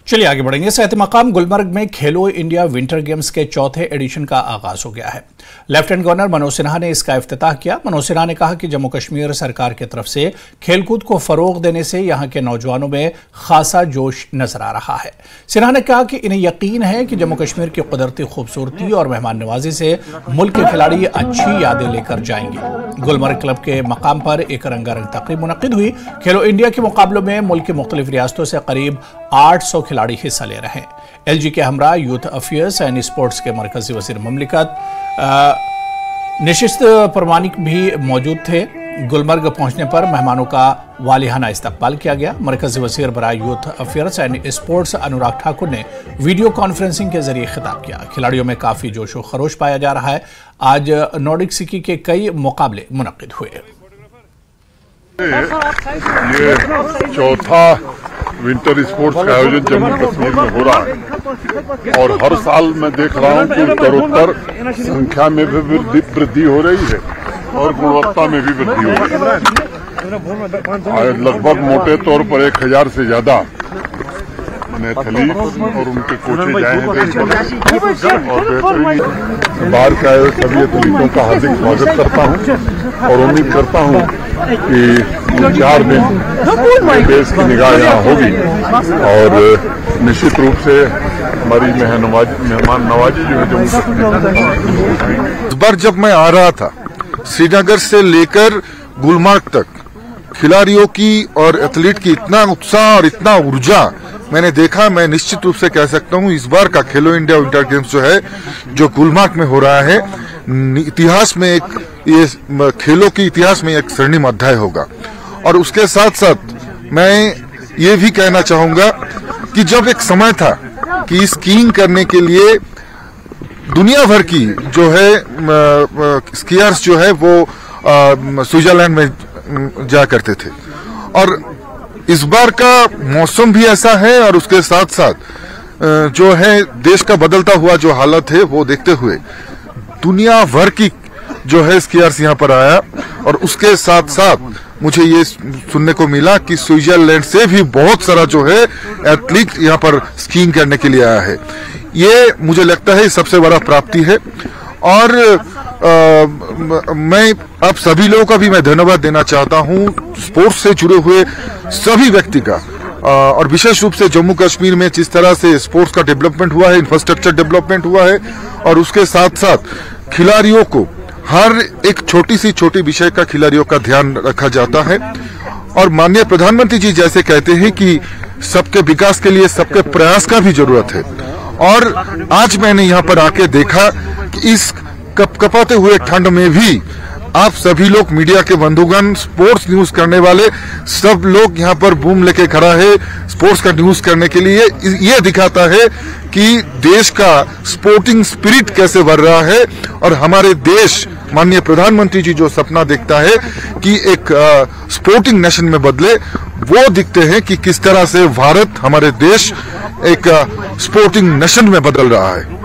चलिए आगे बढ़ेंगे। सेहत मकाम गुलमर्ग में खेलो इंडिया विंटर गेम्स के चौथे एडिशन का आगाज हो गया है। लेफ्टिनेंट गवर्नर मनोज सिन्हा ने इसका इफ्तिताह किया। मनोज सिन्हा ने कहा कि जम्मू कश्मीर सरकार की तरफ से खेलकूद को फरोग देने से यहां के नौजवानों में खासा जोश नजर आ रहा है। सिन्हा ने कहा कि इन्हें यकीन है कि जम्मू कश्मीर की कुदरती खूबसूरती और मेहमान नवाजी से मुल्क के खिलाड़ी अच्छी यादें लेकर जाएंगे। गुलमर्ग क्लब के मकाम पर एक रंगारंग तकरीब मुनक्किद हुई। खेलो इंडिया के मुकाबलों में मुल्क की मुख्तलिफ रियासतों से करीब 800 खिलाड़ी हिस्सा ले रहे हैं। एलजी के हमरा यूथ अफेयर्स एंड स्पोर्ट्स के मरकजी वजीर ममलिकत निशिस्त परमानिक भी मौजूद थे। गुलमर्ग पहुंचने पर मेहमानों का वालिहाना इस्तकबाल किया गया। मरकजी वजीर बराए youth affairs and sports Anurag Thakur ने वीडियो कॉन्फ्रेंसिंग के जरिए खिताब किया। खिलाड़ियों में काफी जोशो खरोश पाया जा रहा है। आज नॉर्डिक स्की के कई मुकाबले मुनक्किद हुए। ये चौथा विंटर स्पोर्ट्स का आयोजन जम्मू कश्मीर में हो रहा है और हर साल मैं देख रहा हूँ कि उत्तरोत्तर संख्या में भी वृद्धि हो रही है और गुणवत्ता में भी वृद्धि हो रही है। लगभग मोटे तौर पर 1000 से ज्यादा एथलीट और उनके कोचेज आए हैं और बाहर के आए सभी एथलीटों का हार्दिक स्वागत करता हूं और उम्मीद करता हूं कि 4 दिन देश की निगाह यहाँ होगी और निश्चित रूप से हमारी मेहमान नवाजी जो है जम्मू कश्मीर। इस बार जब मैं आ रहा था श्रीनगर से लेकर गुलमर्ग तक खिलाड़ियों की और एथलीट की इतना उत्साह और इतना ऊर्जा मैंने देखा। मैं निश्चित रूप से कह सकता हूं इस बार का खेलो इंडिया विंटर गेम्स जो है जो गुलमर्ग में हो रहा है इतिहास में ये खेलों के इतिहास में एक स्वर्णिम अध्याय होगा। और उसके साथ साथ मैं ये भी कहना चाहूंगा कि जब एक समय था कि स्कीइंग करने के लिए दुनिया भर की जो है स्कीयर्स जो है वो स्विट्जरलैंड में जा करते थे और इस बार का मौसम भी ऐसा है और उसके साथ साथ जो है देश का बदलता हुआ जो हालत है वो देखते हुए दुनिया भर की जो है स्कीयर्स यहाँ पर आया और उसके साथ साथ मुझे ये सुनने को मिला कि स्विट्जरलैंड से भी बहुत सारा जो है एथलीट यहाँ पर स्कीइंग करने के लिए आया है। ये मुझे लगता है सबसे बड़ा प्राप्ति है और मैं आप सभी लोगों का भी मैं धन्यवाद देना चाहता हूं स्पोर्ट्स से जुड़े हुए सभी व्यक्ति का और विशेष रूप से जम्मू कश्मीर में जिस तरह से स्पोर्ट्स का डेवलपमेंट हुआ है, इंफ्रास्ट्रक्चर डेवलपमेंट हुआ है और उसके साथ साथ खिलाड़ियों को हर एक छोटी विषय का खिलाड़ियों का ध्यान रखा जाता है। और माननीय प्रधानमंत्री जी जैसे कहते हैं कि सबके विकास के लिए सबके प्रयास का भी जरूरत है और आज मैंने यहाँ पर आके देखा कि इस कपकपाते हुए ठंड में भी आप सभी लोग मीडिया के बंधुगण स्पोर्ट्स न्यूज करने वाले सब लोग यहाँ पर बूम लेके खड़ा है स्पोर्ट्स का न्यूज करने के लिए। ये दिखाता है कि देश का स्पोर्टिंग स्पिरिट कैसे बढ़ रहा है और हमारे देश माननीय प्रधानमंत्री जी जो सपना देखता है कि एक स्पोर्टिंग नेशन में बदले वो दिखते हैं कि किस तरह से भारत हमारे देश एक स्पोर्टिंग नेशन में बदल रहा है।